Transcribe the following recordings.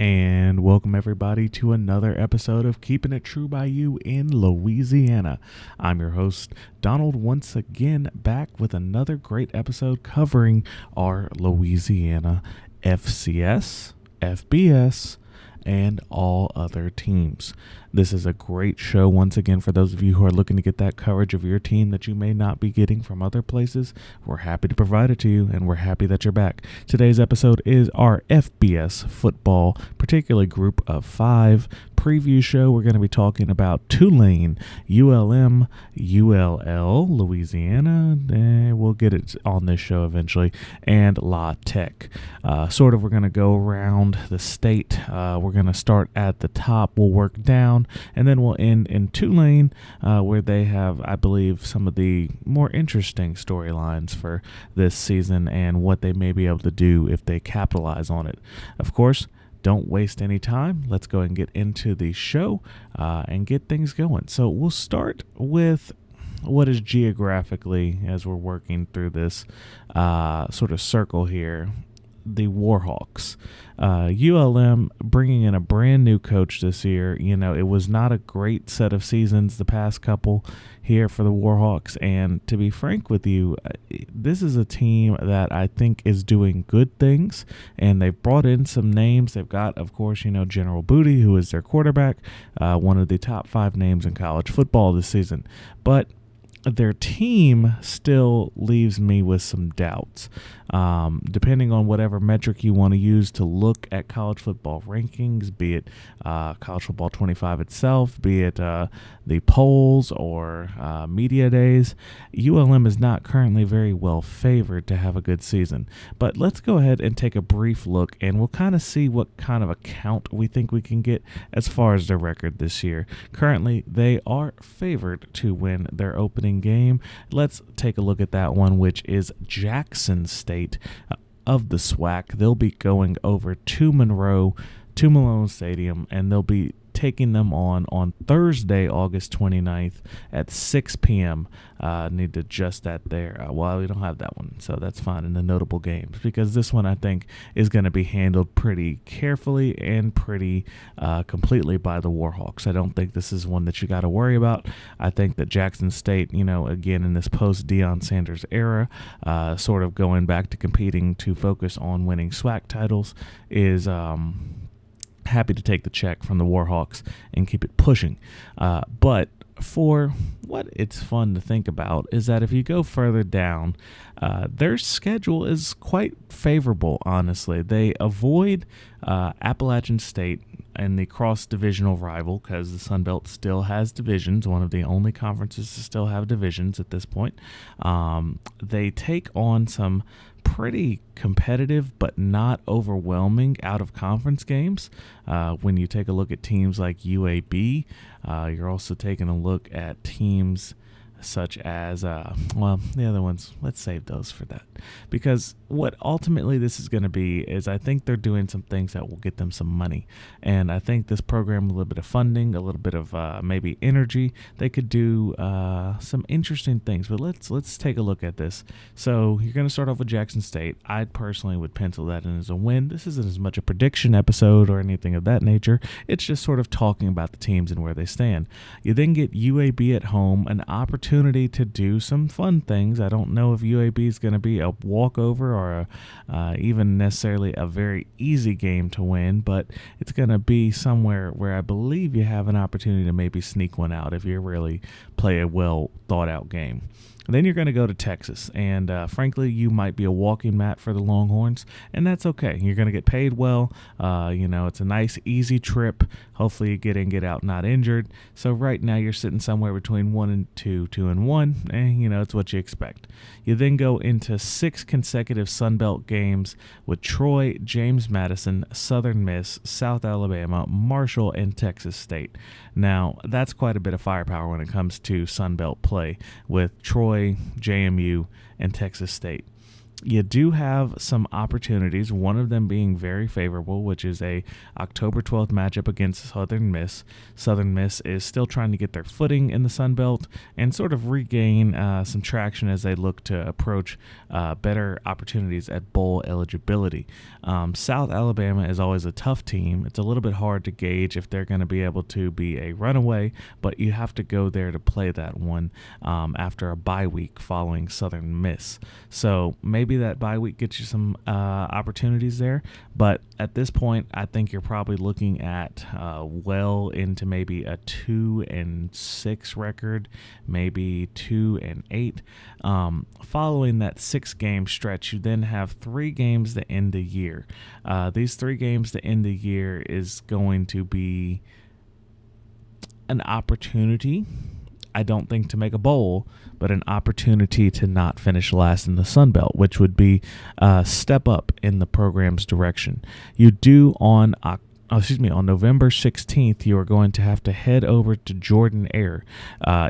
And welcome everybody to another episode of Keeping It True by You in Louisiana. I'm your host, Donald, once again back with another great episode covering our Louisiana FCS, FBS, and all other teams. This is a great show once again for those of you who are looking to get that coverage of your team that you may not be getting from other places. We're happy to provide it to you, and we're happy that you're back. Today's episode is our FBS football, particularly group of 5 preview show. We're going to be talking about Tulane, ULM, ULL, Louisiana, we'll get it on this show eventually, and La Tech. We're going to go around the state. We're going to start at the top, we'll work down, and then we'll end in Tulane, where they have, I believe, some of the more interesting storylines for this season and what they may be able to do if they capitalize on it. Of course, don't waste any time. Let's go and get into the show and get things going. So we'll start with what is geographically, as we're working through this sort of circle here, the Warhawks. ULM bringing in a brand new coach this year. You know, it was not a great set of seasons the past couple here for the Warhawks, and to be frank with you, this is a team that I think is doing good things, and they've brought in some names. They've got, of course, General Booty, who is their quarterback, one of the top 5 names in college football this season, but their team still leaves me with some doubts. Depending on whatever metric you want to use to look at college football rankings, be it College Football 25 itself, be it the polls or media days, ULM is not currently very well favored to have a good season. But let's go ahead and take a brief look, and we'll kind of see what kind of a count we think we can get as far as their record this year. Currently, they are favored to win their opening game. Let's take a look at that one, which is Jackson State of the SWAC. They'll be going over to Monroe, to Malone Stadium, and they'll be taking them on Thursday, August 29th at 6 p.m. Need to adjust that there. Well, we don't have that one, so that's fine in the notable games, because this one I think is going to be handled pretty carefully and pretty completely by the Warhawks. I don't think this is one that you got to worry about. I think that Jackson State, again, in this post-Deion Sanders era, sort of going back to competing to focus on winning SWAC titles, is happy to take the check from the Warhawks and keep it pushing. But for what it's fun to think about is that if you go further down, their schedule is quite favorable, honestly. They avoid Appalachian State and the cross-divisional rival, because the Sunbelt still has divisions, one of the only conferences to still have divisions at this point. They take on some pretty competitive but not overwhelming out-of-conference games. When you take a look at teams like UAB, you're also taking a look at teams such as, the other ones, let's save those for that. Because what ultimately this is going to be is I think they're doing some things that will get them some money. And I think this program, a little bit of funding, a little bit of maybe energy, they could do some interesting things. But let's take a look at this. So you're going to start off with Jackson State. I personally would pencil that in as a win. This isn't as much a prediction episode or anything of that nature. It's just sort of talking about the teams and where they stand. You then get UAB at home, an opportunity to do some fun things. I don't know if UAB is going to be a walkover or even necessarily a very easy game to win, but it's going to be somewhere where I believe you have an opportunity to maybe sneak one out if you really play a well thought out game. Then you're going to go to Texas, and frankly, you might be a walking mat for the Longhorns, and that's okay. You're going to get paid well. It's a nice, easy trip. Hopefully you get in, get out, not injured. So right now you're sitting somewhere between 1 and 2, 2 and 1, and it's what you expect. You then go into 6 consecutive Sunbelt games with Troy, James Madison, Southern Miss, South Alabama, Marshall, and Texas State. Now, that's quite a bit of firepower when it comes to Sunbelt play with Troy, JMU, and Texas State. you do have some opportunities, one of them being very favorable, which is a October 12th matchup against Southern Miss. Southern Miss is still trying to get their footing in the Sun Belt and sort of regain some traction as they look to approach better opportunities at bowl eligibility. South Alabama is always a tough team. It's a little bit hard to gauge if they're going to be able to be a runaway, but you have to go there to play that one after a bye week following Southern Miss. So maybe that bye week gets you some opportunities there, but at this point, I think you're probably looking at well into maybe a 2-6 record, maybe 2-8. Following that 6-game stretch, you then have 3 games to end the year. These 3 games to end the year is going to be an opportunity, I don't think to make a bowl, but an opportunity to not finish last in the Sun Belt, which would be a step up in the program's direction. You do on November 16th, you are going to have to head over to Jordan Air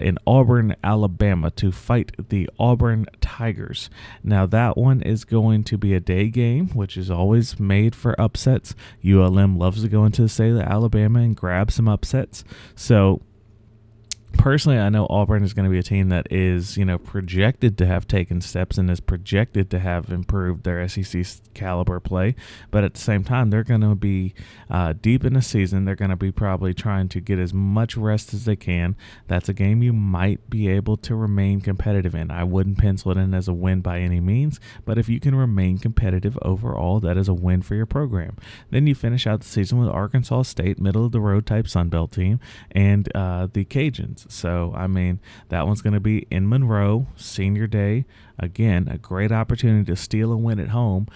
in Auburn, Alabama to fight the Auburn Tigers. Now, that one is going to be a day game, which is always made for upsets. ULM loves to go into the state of Alabama and grab some upsets. So, personally, I know Auburn is going to be a team that is, projected to have taken steps and is projected to have improved their SEC caliber play. But at the same time, they're going to be deep in the season. They're going to be probably trying to get as much rest as they can. That's a game you might be able to remain competitive in. I wouldn't pencil it in as a win by any means, but if you can remain competitive overall, that is a win for your program. Then you finish out the season with Arkansas State, middle of the road type Sun Belt team, and the Cajuns. So, that one's going to be in Monroe, senior day. Again, a great opportunity to steal a win at home.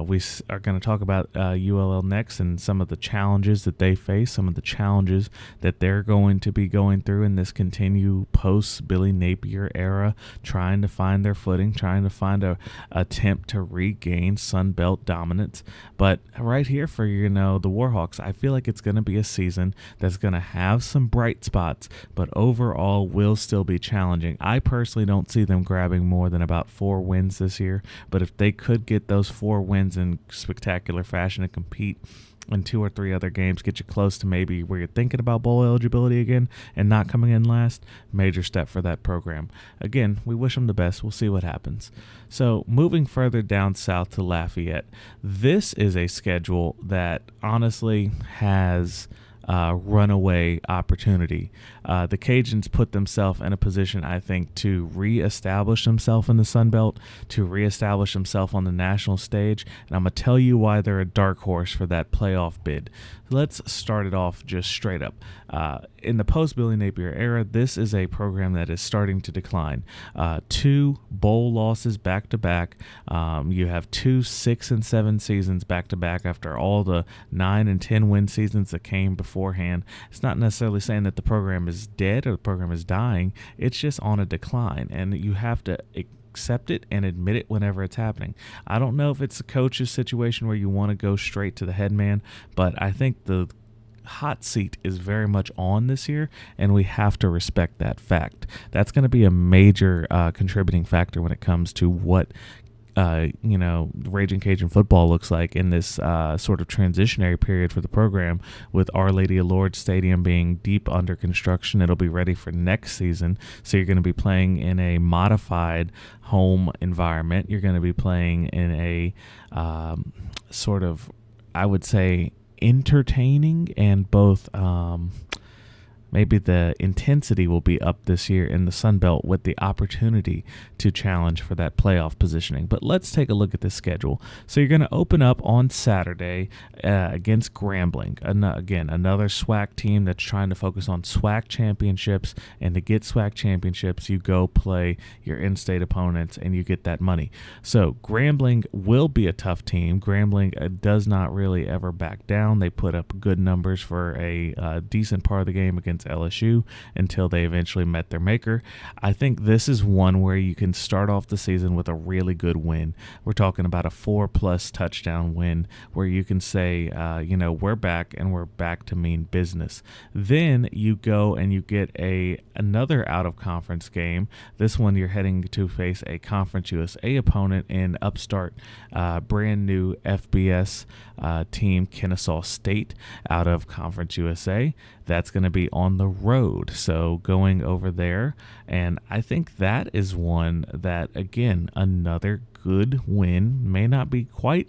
We are going to talk about ULL next and some of the challenges that they face, some of the challenges that they're going to be going through in this continued post-Billy Napier era, trying to find their footing, trying to find a attempt to regain Sun Belt dominance. But right here for, the Warhawks, I feel like it's going to be a season that's going to have some bright spots, but overall will still be challenging. I personally don't see them grabbing more than about 4 wins this year, but if they could get those 4 wins in spectacular fashion and compete in 2 or 3 other games, get you close to maybe where you're thinking about bowl eligibility again and not coming in last, major step for that program. Again, we wish them the best. We'll see what happens. So moving further down south to Lafayette, this is a schedule that honestly has runaway opportunity. The Cajuns put themselves in a position, I think, to reestablish themselves in the Sun Belt, to reestablish themselves on the national stage, and I'm going to tell you why they're a dark horse for that playoff bid. Let's start it off just straight up. In the post-Billy Napier era, this is a program that is starting to decline. 2 bowl losses back-to-back. You have 2 6 and 7 seasons back-to-back after all the 9 and 10 win seasons that came beforehand. It's not necessarily saying that the program is dead or the program is dying. It's just on a decline, and you have to accept it and admit it whenever it's happening. I don't know if it's a coach's situation where you want to go straight to the head man, but I think the hot seat is very much on this year, and we have to respect that fact. That's going to be a major contributing factor when it comes to what Ragin Cajun football looks like in this sort of transitionary period for the program, with Our Lady of Lourdes Stadium being deep under construction. It'll be ready for next season, so you're going to be playing in a modified home environment. You're going to be playing in a sort of, I would say, entertaining and both maybe the intensity will be up this year in the Sun Belt with the opportunity to challenge for that playoff positioning. But let's take a look at this schedule. So you're going to open up on Saturday against Grambling. Again, another SWAC team that's trying to focus on SWAC championships. And to get SWAC championships, you go play your in-state opponents and you get that money. So Grambling will be a tough team. Grambling does not really ever back down. They put up good numbers for a decent part of the game against against LSU until they eventually met their maker. I think this is one where you can start off the season with a really good win. We're talking about a 4+ touchdown win where you can say, we're back and we're back to mean business. Then you go and you get another out-of-conference game. This one you're heading to face a Conference USA opponent in upstart brand new FBS team, Kennesaw State, out of Conference USA. That's going to be on the road, so going over there. And I think that is one that, again, another good win. May not be quite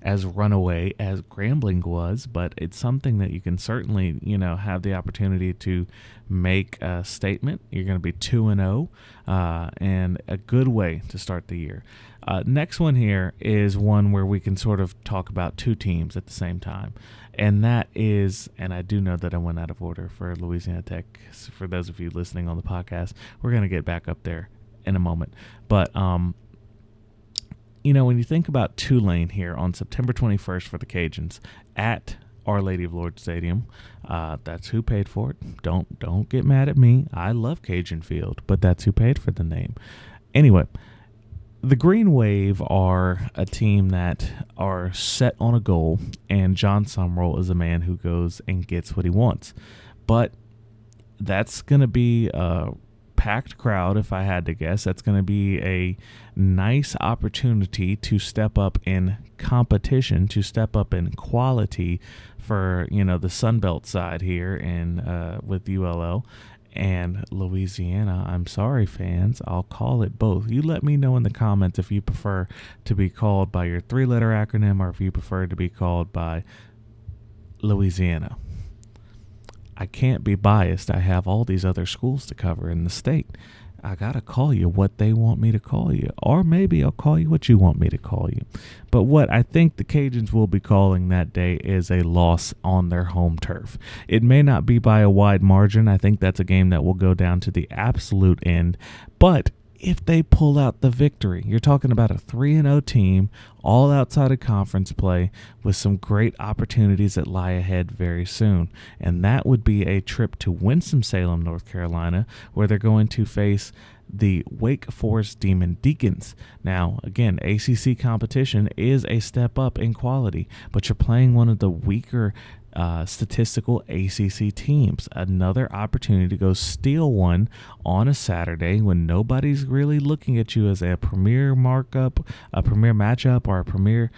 as runaway as Grambling was, but it's something that you can certainly, have the opportunity to make a statement. You're going to be 2-0, and a good way to start the year. Next one here is one where we can sort of talk about two teams at the same time, and that is, and I do know that I went out of order for Louisiana Tech. For those of you listening on the podcast, we're going to get back up there in a moment, but when you think about Tulane here on September 21st for the Cajuns at Our Lady of Lourdes Stadium, that's who paid for it. Don't get mad at me. I love Cajun Field, but that's who paid for the name. Anyway, the Green Wave are a team that are set on a goal, and John Sumrall is a man who goes and gets what he wants. But that's going to be a packed crowd, if I had to guess. That's going to be a nice opportunity to step up in competition, to step up in quality for the Sunbelt side here and with ULL and Louisiana. I'm sorry, fans, I'll call it both. You let me know in the comments if you prefer to be called by your 3-letter acronym or if you prefer to be called by Louisiana. I can't be biased. I have all these other schools to cover in the state. I got to call you what they want me to call you. Or maybe I'll call you what you want me to call you. But what I think the Cajuns will be calling that day is a loss on their home turf. It may not be by a wide margin. I think that's a game that will go down to the absolute end. But if they pull out the victory, you're talking about a 3-0 team, all outside of conference play, with some great opportunities that lie ahead very soon. And that would be a trip to Winston-Salem, North Carolina, where they're going to face the Wake Forest Demon Deacons. Now, again, ACC competition is a step up in quality, but you're playing one of the weaker statistical ACC teams. Another opportunity to go steal one on a Saturday when nobody's really looking at you as a premier markup, a premier matchup, or a premier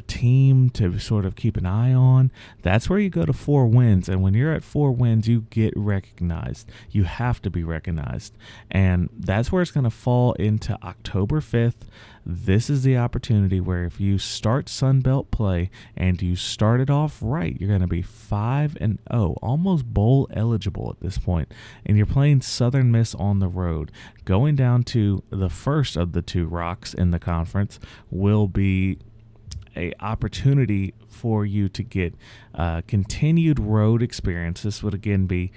team to sort of keep an eye on. That's where you go to 4 wins, and when you're at 4 wins, you get recognized. You have to be recognized, and that's where it's going to fall into October 5th. This is the opportunity where if you start Sunbelt play and you start it off right, you're going to be 5-0, almost bowl eligible at this point, and you're playing Southern Miss on the road. Going down to the first of the 2 rocks in the conference will be a opportunity for you to get continued road experience. This would again be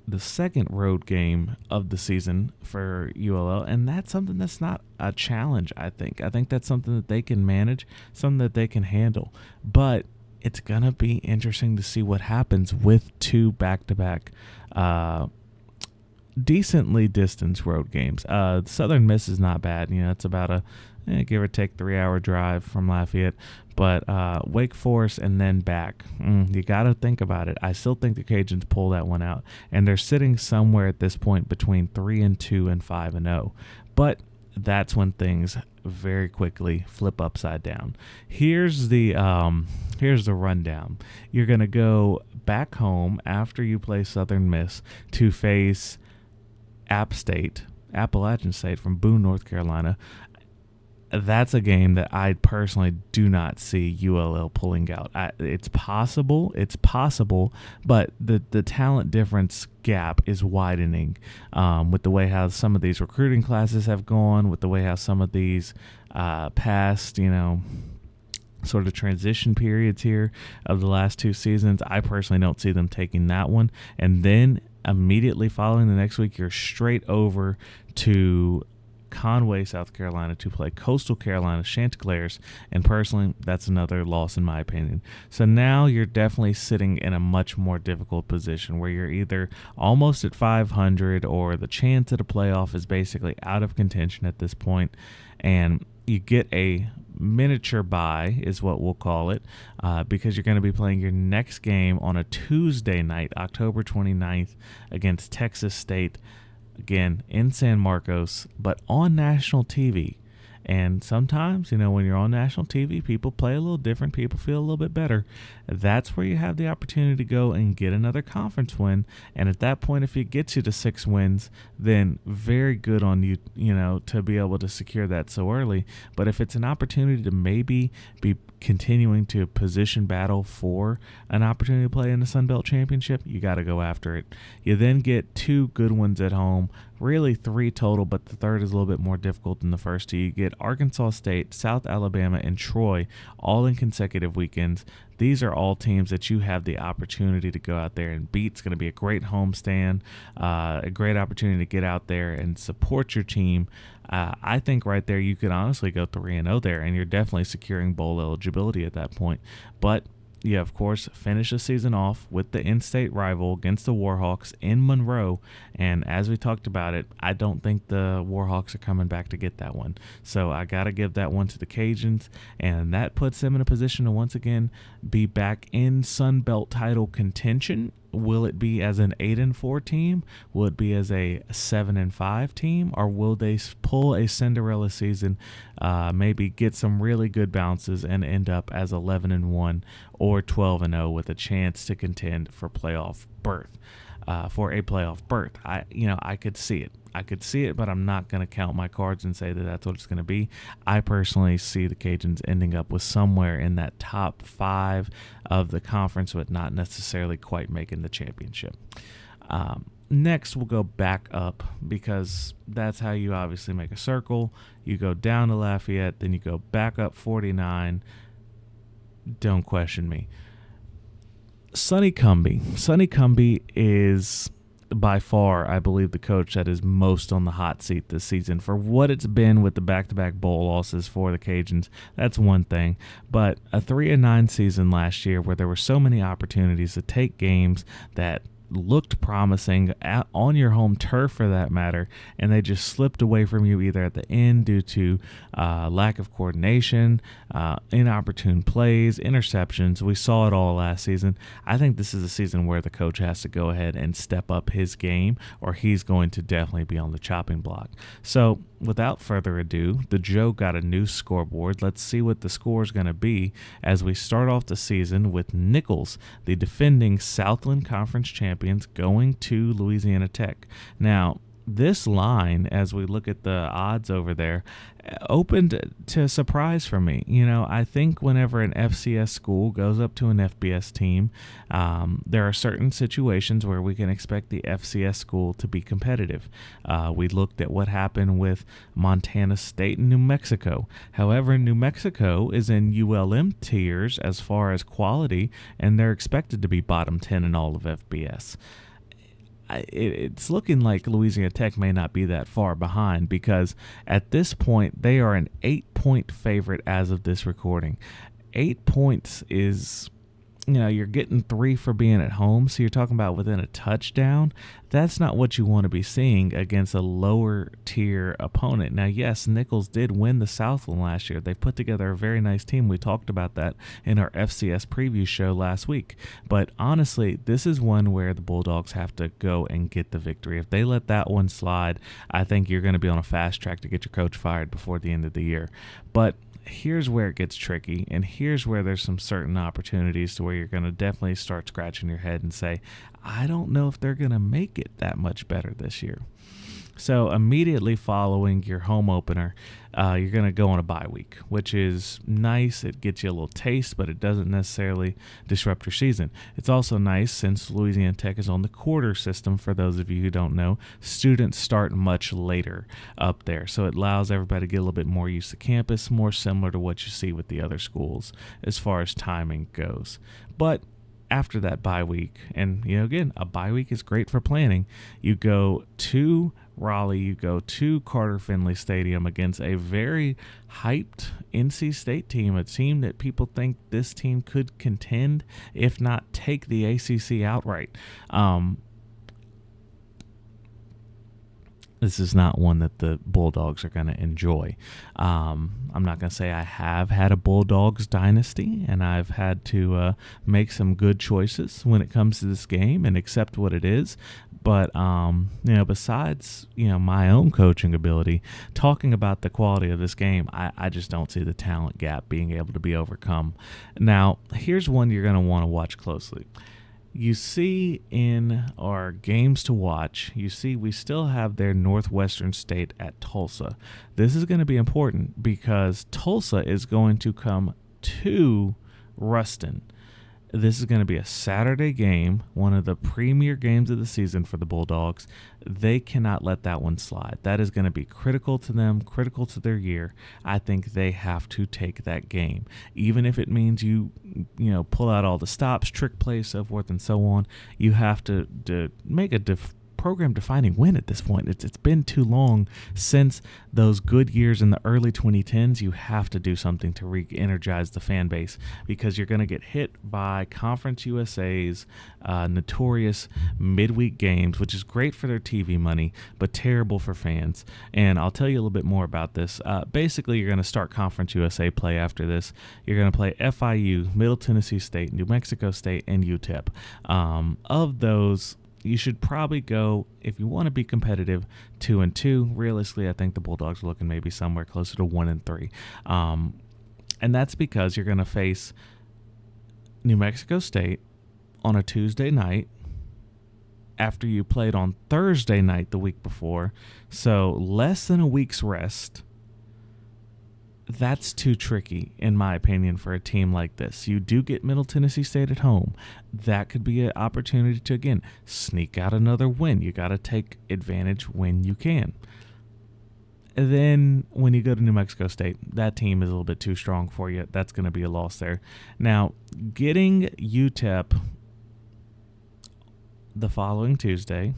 the second road game of the season for ULL, and that's something that's not a challenge. I think that's something that they can manage, something that they can handle, but it's gonna be interesting to see what happens with 2 back-to-back decently distanced road games. Southern Miss is not bad. It's about a give or take 3-hour drive from Lafayette, but Wake Forest and then back. You got to think about it. I still think the Cajuns pull that one out, and they're sitting somewhere at this point between 3-2 and 5-0. But that's when things very quickly flip upside down. Here's the rundown. You're gonna go back home after you play Southern Miss to face Appalachian State from Boone, North Carolina. That's a game that I personally do not see ULL pulling out. It's possible, but the talent difference gap is widening with the way how some of these recruiting classes have gone, with the way how some of these past, sort of transition periods here of the last 2 seasons. I personally don't see them taking that one. And then immediately following the next week, you're straight over to Conway, South Carolina, to play Coastal Carolina Chanticleers, and personally, that's another loss in my opinion. So now you're definitely sitting in a much more difficult position where you're either almost at 500 or the chance at a playoff is basically out of contention at this point, and you get a miniature bye is what we'll call it, because you're going to be playing your next game on a Tuesday night, October 29th, against Texas State, again in San Marcos, but on national TV. And sometimes, when you're on national TV, people play a little different. People feel a little bit better. That's where you have the opportunity to go and get another conference win. And at that point, if it gets you to 6 wins, then very good on you, to be able to secure that so early. But if it's an opportunity to maybe be continuing to position battle for an opportunity to play in the Sunbelt Championship, you got to go after it. You then get 2 good ones at home, really 3 total, but the third is a little bit more difficult than the first 2. You get Arkansas State, South Alabama, and Troy all in consecutive weekends. These are all teams that you have the opportunity to go out there and beat. It's going to be a great homestand, a great opportunity to get out there and support your team. I think right there you could honestly go 3-0 there, and you're definitely securing bowl eligibility at that point. But you, of course, finish the season off with the in-state rival against the Warhawks in Monroe. And as we talked about it, I don't think the Warhawks are coming back to get that one. So I got to give that one to the Cajuns. And that puts them in a position to once again be back in Sunbelt title contention. Will it be as an 8-4 team? Will it be as a 7-5 team? Or will they pull a Cinderella season, maybe get some really good bounces and end up as 11-1 or 12-0 with a chance to contend for playoff berth? For a playoff berth, I could see it. But I'm not going to count my cards and say that that's what it's going to be. I personally see the Cajuns ending up with somewhere in that top 5 of the conference, but not necessarily quite making the championship. Next, we'll go back up, because that's how you obviously make a circle. You go down to Lafayette, then you go back up 49. Don't question me. Sonny Cumbie is by far, I believe, the coach that is most on the hot seat this season. For what it's been with the back-to-back bowl losses for the Cajuns, that's one thing. But a 3-9 season last year where there were so many opportunities to take games that looked promising on your home turf, for that matter, and they just slipped away from you either at the end due to lack of coordination, inopportune plays, interceptions. We saw it all last season. I think this is a season where the coach has to go ahead and step up his game, or he's going to definitely be on the chopping block. So without further ado, the Joe got a new scoreboard. Let's see what the score is going to be as we start off the season with Nichols, the defending Southland Conference champions, going to Louisiana Tech. Now, this line, as we look at the odds over there, opened to surprise for me. I think whenever an FCS school goes up to an FBS team, there are certain situations where we can expect the FCS school to be competitive. We looked at what happened with Montana State and New Mexico. However, New Mexico is in ULM tiers as far as quality, and they're expected to be bottom 10 in all of FBS. It's looking like Louisiana Tech may not be that far behind, because at this point they are an 8-point favorite as of this recording. 8 points is, you're getting 3 for being at home, so you're talking about within a touchdown. That's not what you want to be seeing against a lower tier opponent. Now, yes, Nichols did win the Southland last year. They put together a very nice team. We talked about that in our FCS preview show last week. But honestly, this is one where the Bulldogs have to go and get the victory. If they let that one slide, I think you're going to be on a fast track to get your coach fired before the end of the year. But here's where it gets tricky, and here's where there's some certain opportunities to where you're going to definitely start scratching your head and say, I don't know if they're going to make it that much better this year. So immediately following your home opener, you're going to go on a bye week, which is nice. It gets you a little taste, but it doesn't necessarily disrupt your season. It's also nice since Louisiana Tech is on the quarter system. For those of you who don't know, students start much later up there, so it allows everybody to get a little bit more used to campus, more similar to what you see with the other schools as far as timing goes. But after that bye week, and again, a bye week is great for planning. You go to Raleigh, you go to Carter Finley Stadium against a very hyped NC State team, a team that people think this team could contend, if not take the ACC outright. This is not one that the Bulldogs are going to enjoy. I'm not going to say I have had a Bulldogs dynasty, and I've had to make some good choices when it comes to this game and accept what it is. But, besides, my own coaching ability, talking about the quality of this game, I just don't see the talent gap being able to be overcome. Now, here's one you're going to want to watch closely. You see in our games to watch, you see we still have their Northwestern State at Tulsa. This is going to be important because Tulsa is going to come to Ruston. This is going to be a Saturday game, one of the premier games of the season for the Bulldogs. They cannot let that one slide. That is going to be critical to them, critical to their year. I think they have to take that game. Even if it means you pull out all the stops, trick plays, so forth and so on, you have to make a program-defining win at this point. It's been too long since those good years in the early 2010s. You have to do something to re-energize the fan base because you're going to get hit by Conference USA's notorious midweek games, which is great for their TV money, but terrible for fans. And I'll tell you a little bit more about this. Basically, you're going to start Conference USA play after this. You're going to play FIU, Middle Tennessee State, New Mexico State, and UTEP. Of those, you should probably go, if you want to be competitive, 2-2. Realistically, I think the Bulldogs are looking maybe somewhere closer to 1-3. And that's because you're going to face New Mexico State on a Tuesday night after you played on Thursday night the week before. So less than a week's rest. That's too tricky, in my opinion, for a team like this. You do get Middle Tennessee State at home. That could be an opportunity to, again, sneak out another win. You got to take advantage when you can. And then when you go to New Mexico State, that team is a little bit too strong for you. That's going to be a loss there. Now, getting UTEP the following Tuesday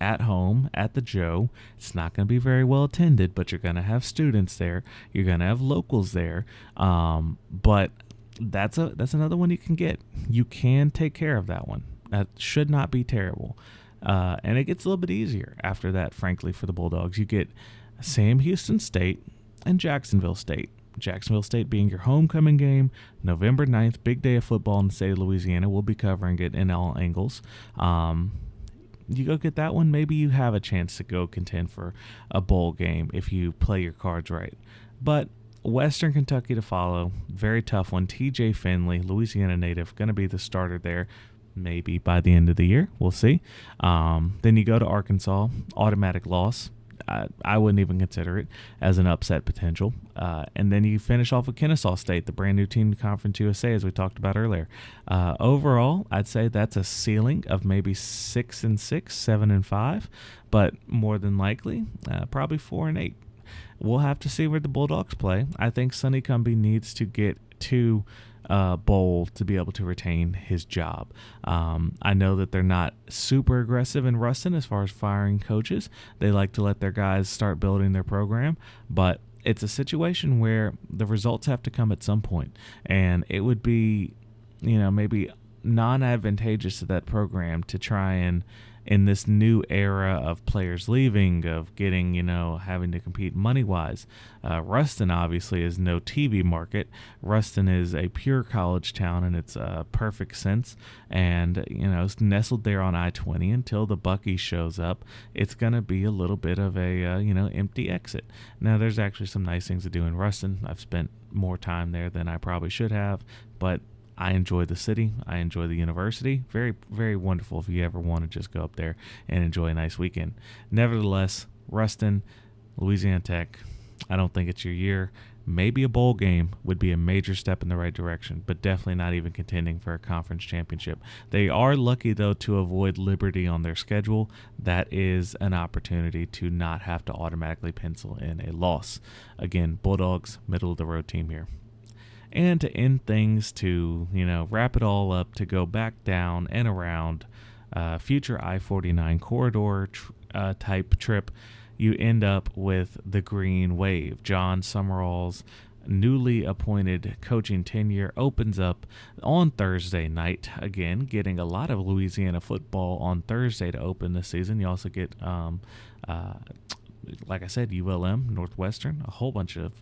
at home at the Joe, it's not going to be very well attended, but you're going to have students there. You're going to have locals there. But that's another one you can get. You can take care of that one. That should not be terrible. And it gets a little bit easier after that, frankly, for the Bulldogs. You get Sam Houston State and Jacksonville State. Jacksonville State being your homecoming game, November 9th, big day of football in the state of Louisiana. We'll be covering it in all angles. You go get that one, maybe you have a chance to go contend for a bowl game if you play your cards right. But Western Kentucky to follow, very tough one. TJ Finley, Louisiana native, going to be the starter there. Maybe by the end of the year, we'll see. Then you go to Arkansas, automatic loss. I wouldn't even consider it as an upset potential. And then you finish off with Kennesaw State, the brand new team in Conference USA, as we talked about earlier. Overall, I'd say that's a ceiling of maybe 6-6, 7-5, but more than likely, probably 4-8. We'll have to see where the Bulldogs play. I think Sonny Cumbie needs to get to bowl to be able to retain his job. I know that they're not super aggressive in Ruston as far as firing coaches. They like to let their guys start building their program, but it's a situation where the results have to come at some point, and it would be, maybe non-advantageous to that program to try and, in this new era of players leaving, of getting, having to compete money-wise. Ruston obviously is no TV market. Ruston is a pure college town in its perfect sense, and, it's nestled there on I-20 until the Buc-ee's shows up. It's going to be a little bit of a, empty exit. Now, there's actually some nice things to do in Ruston. I've spent more time there than I probably should have, but I enjoy the city. I enjoy the university. Very, very wonderful if you ever want to just go up there and enjoy a nice weekend. Nevertheless, Ruston, Louisiana Tech, I don't think it's your year. Maybe a bowl game would be a major step in the right direction, but definitely not even contending for a conference championship. They are lucky, though, to avoid Liberty on their schedule. That is an opportunity to not have to automatically pencil in a loss. Again, Bulldogs, middle-of-the-road team here. And to end things, to wrap it all up, to go back down and around future I-49 corridor type trip, you end up with the Green Wave. John Summerall's newly appointed coaching tenure opens up on Thursday night. Again, getting a lot of Louisiana football on Thursday to open the season. You also get like I said, ULM, Northwestern, a whole bunch of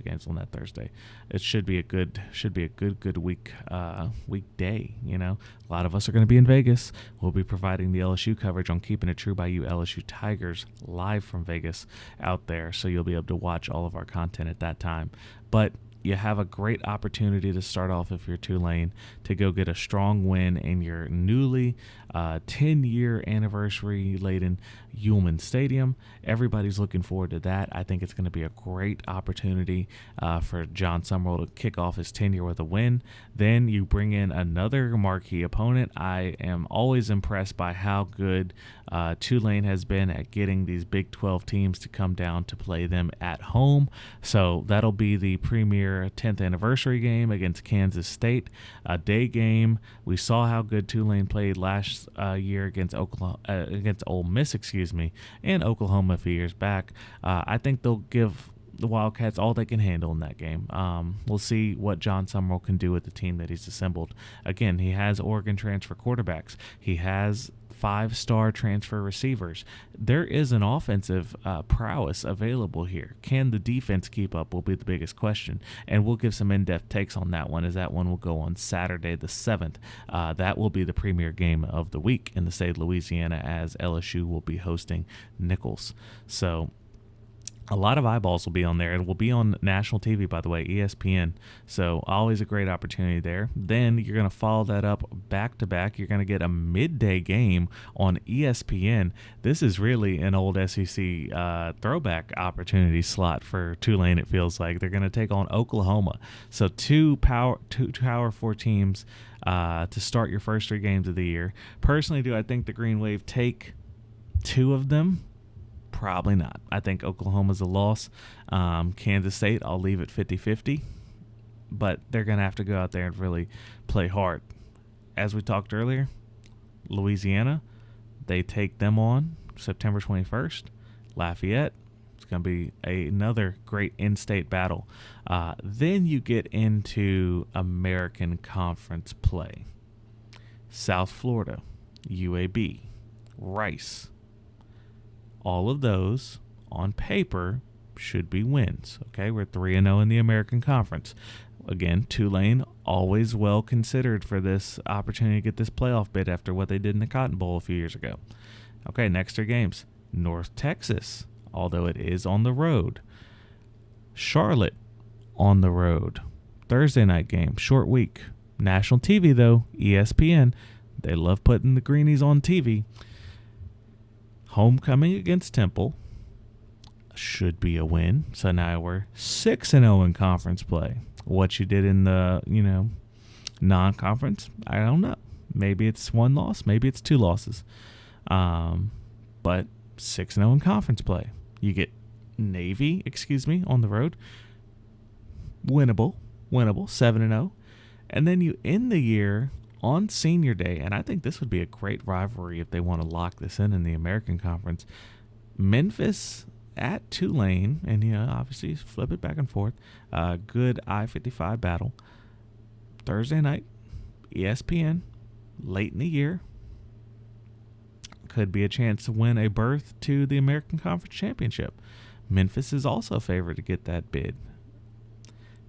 games on that Thursday. It should be a good weekday. A lot of us are going to be in Vegas. We'll be providing the LSU coverage on Keeping It True by You LSU Tigers live from Vegas out there, so you'll be able to watch all of our content at that time. But you have a great opportunity to start off, if you're Tulane, to go get a strong win in your newly 10-year anniversary-laden Ulman Stadium. Everybody's looking forward to that. I think it's going to be a great opportunity for John Summerall to kick off his tenure with a win. Then you bring in another marquee opponent. I am always impressed by how good Tulane has been at getting these Big 12 teams to come down to play them at home. So that'll be the premier 10th anniversary game against Kansas State, a day game. We saw how good Tulane played last year against Ole Miss, and Oklahoma a few years back. I think they'll give the Wildcats all they can handle in that game. We'll see what John Summerall can do with the team that he's assembled. Again, he has Oregon transfer quarterbacks. He has 5-star transfer receivers. There is an offensive prowess available here. Can the defense keep up will be the biggest question, and we'll give some in-depth takes on that one, as that one will go on Saturday the 7th. That will be the premier game of the week in the state of Louisiana, as LSU will be hosting Nichols. So a lot of eyeballs will be on there. It will be on national TV, by the way, ESPN. So always a great opportunity there. Then you're going to follow that up back-to-back. You're going to get a midday game on ESPN. This is really an old SEC throwback opportunity slot for Tulane, it feels like. They're going to take on Oklahoma. So two Power 4 teams to start your first 3 games of the year. Personally, do I think the Green Wave take 2 of them? Probably not. I think Oklahoma's a loss. Kansas State, I'll leave it 50-50. But they're going to have to go out there and really play hard. As we talked earlier, Louisiana, they take them on September 21st. Lafayette, it's going to be another great in-state battle. Then you get into American Conference play. South Florida, UAB, Rice. All of those, on paper, should be wins. Okay, we're 3-0 in the American Conference. Again, Tulane, always well considered for this opportunity to get this playoff bid after what they did in the Cotton Bowl a few years ago. Okay, next 3 games. North Texas, although it is on the road. Charlotte, on the road. Thursday night game, short week. National TV, though, ESPN. They love putting the greenies on TV. Homecoming against Temple should be a win. So now we're 6-0 in conference play. What you did in the, non-conference, I don't know. Maybe it's 1 loss. Maybe it's 2 losses. But 6-0 in conference play. You get Navy, on the road. Winnable, 7-0. And then you end the year on Senior Day, and I think this would be a great rivalry if they want to lock this in the American Conference. Memphis at Tulane, and obviously flip it back and forth. Good I-55 battle. Thursday night, ESPN, late in the year. Could be a chance to win a berth to the American Conference Championship. Memphis is also favored to get that bid.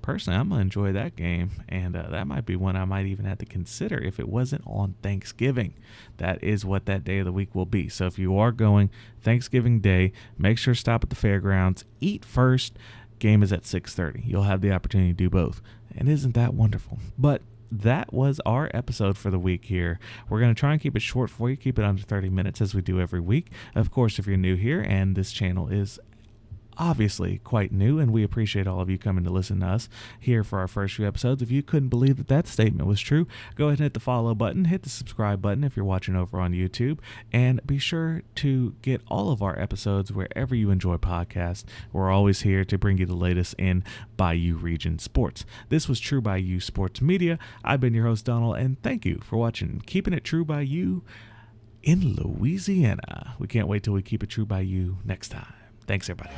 Personally, I'm going to enjoy that game, and that might be one I might even have to consider if it wasn't on Thanksgiving. That is what that day of the week will be. So if you are going Thanksgiving Day, make sure to stop at the fairgrounds, eat first. Game is at 6:30. You'll have the opportunity to do both. And isn't that wonderful? But that was our episode for the week here. We're going to try and keep it short for you, keep it under 30 minutes as we do every week. Of course, if you're new here and this channel is obviously quite new, and we appreciate all of you coming to listen to us here for our first few episodes. If you couldn't believe that statement was true, go ahead and hit the follow button, hit the subscribe button if you're watching over on YouTube, and be sure to get all of our episodes wherever you enjoy podcasts. We're always here to bring you the latest in Bayou Region sports. This was True Bayou Sports Media. I've been your host, Donald, and thank you for watching Keeping It True Bayou in Louisiana. We can't wait till we keep it true by you next time. Thanks, everybody.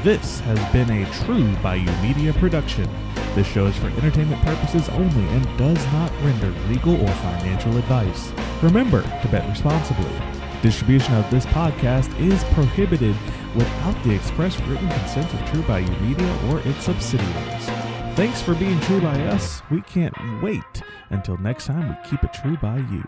This has been a True Bayou Media production. This show is for entertainment purposes only and does not render legal or financial advice. Remember to bet responsibly. Distribution of this podcast is prohibited without the express written consent of True Bayou Media or its subsidiaries. Thanks for being true by us. We can't wait until next time we keep it true by you.